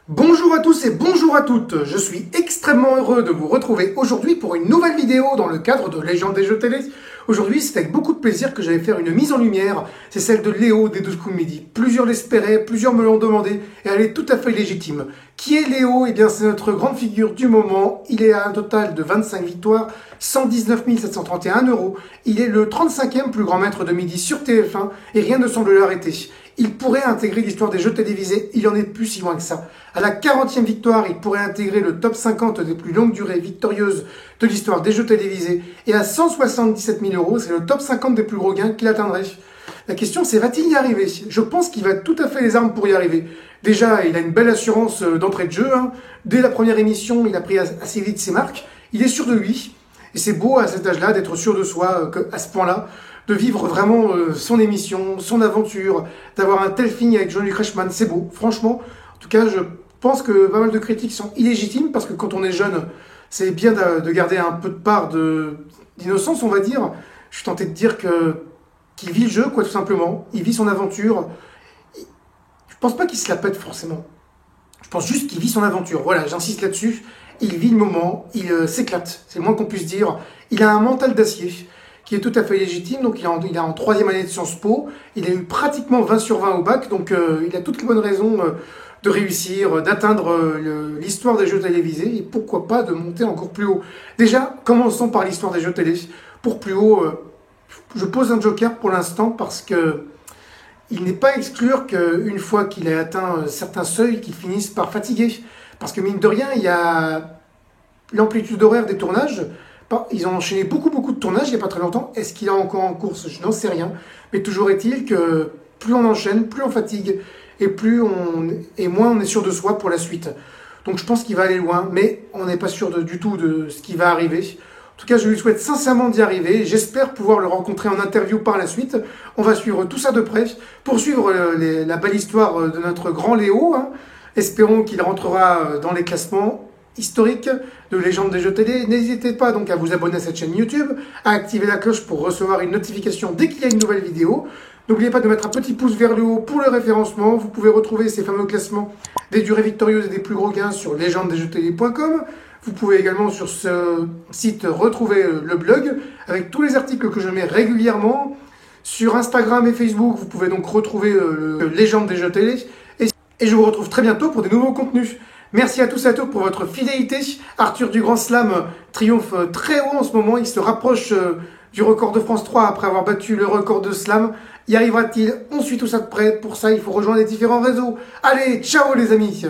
Bonjour à tous et bonjour à toutes, je suis extrêmement heureux de vous retrouver aujourd'hui pour une nouvelle vidéo dans le cadre de Légende des jeux télé. Aujourd'hui, c'est avec beaucoup de plaisir que j'allais faire une mise en lumière, c'est celle de Léo des 12 coups de midi. Plusieurs l'espéraient, plusieurs me l'ont demandé et elle est tout à fait légitime. Qui est Léo? Eh bien, c'est notre grande figure du moment. Il est à un total de 25 victoires, 119 731 €. Il est le 35e plus grand maître de midi sur TF1 et rien ne semble l'arrêter. Il pourrait intégrer l'histoire des jeux télévisés, il en est plus si loin que ça. À la 40e victoire, il pourrait intégrer le top 50 des plus longues durées victorieuses de l'histoire des jeux télévisés. Et à 177 000 €, c'est le top 50 des plus gros gains qu'il atteindrait. La question c'est, va-t-il y arriver? Je pense qu'il va tout à fait les armes pour y arriver. Déjà, il a une belle assurance d'entrée de jeu. Dès la première émission, il a pris assez vite ses marques. Il est sûr de lui. Et c'est beau à cet âge-là d'être sûr de soi à ce point-là, de vivre vraiment son émission, son aventure, d'avoir un tel feeling avec Jean-Luc Reichmann, c'est beau, franchement. En tout cas, je pense que pas mal de critiques sont illégitimes, parce que quand on est jeune, c'est bien de garder un peu de part d'innocence, on va dire. Je suis tenté de dire qu'il vit le jeu, quoi, tout simplement. Il vit son aventure. Je pense pas qu'il se la pète forcément. Je pense juste qu'il vit son aventure. Voilà, j'insiste là-dessus. Il vit le moment, il s'éclate, c'est le moins qu'on puisse dire. Il a un mental d'acier qui est tout à fait légitime, donc il est en 3e année de Sciences Po, il a eu pratiquement 20 sur 20 au bac, donc il a toutes les bonnes raisons de réussir, d'atteindre l'histoire des jeux télévisés, et pourquoi pas de monter encore plus haut. Déjà, commençons par l'histoire des jeux télé. Pour plus haut, je pose un joker pour l'instant, parce que il n'est pas à exclure qu'une fois qu'il ait atteint certains seuils, qu'il finisse par fatiguer. Parce que mine de rien, il y a l'amplitude horaire des tournages. Ils ont enchaîné beaucoup de tournages il n'y a pas très longtemps. Est-ce qu'il est encore en course? Je n'en sais rien. Mais toujours est-il que plus on enchaîne, plus on fatigue et moins on est sûr de soi pour la suite. Donc je pense qu'il va aller loin, mais on n'est pas sûr du tout de ce qui va arriver. En tout cas, je lui souhaite sincèrement d'y arriver. J'espère pouvoir le rencontrer en interview par la suite. On va suivre tout ça de près, poursuivre la belle histoire de notre grand Léo. Espérons qu'il rentrera dans les classements historiques de Légende des jeux télé. N'hésitez pas donc à vous abonner à cette chaîne YouTube, à activer la cloche pour recevoir une notification dès qu'il y a une nouvelle vidéo. N'oubliez pas de mettre un petit pouce vers le haut pour le référencement. Vous pouvez retrouver ces fameux classements des durées victorieuses et des plus gros gains sur legendesdesjeuxtélé.com. Vous pouvez également sur ce site retrouver le blog avec tous les articles que je mets régulièrement. Sur Instagram et Facebook, vous pouvez donc retrouver Légende des jeux télé. Et je vous retrouve très bientôt pour de nouveaux contenus. Merci à tous et à toutes pour votre fidélité. Arthur du Grand Slam triomphe très haut en ce moment. Il se rapproche du record de France 3 après avoir battu le record de slam. Y arrivera-t-il? On suit tout ça de près. Pour ça, il faut rejoindre les différents réseaux. Allez, ciao les amis!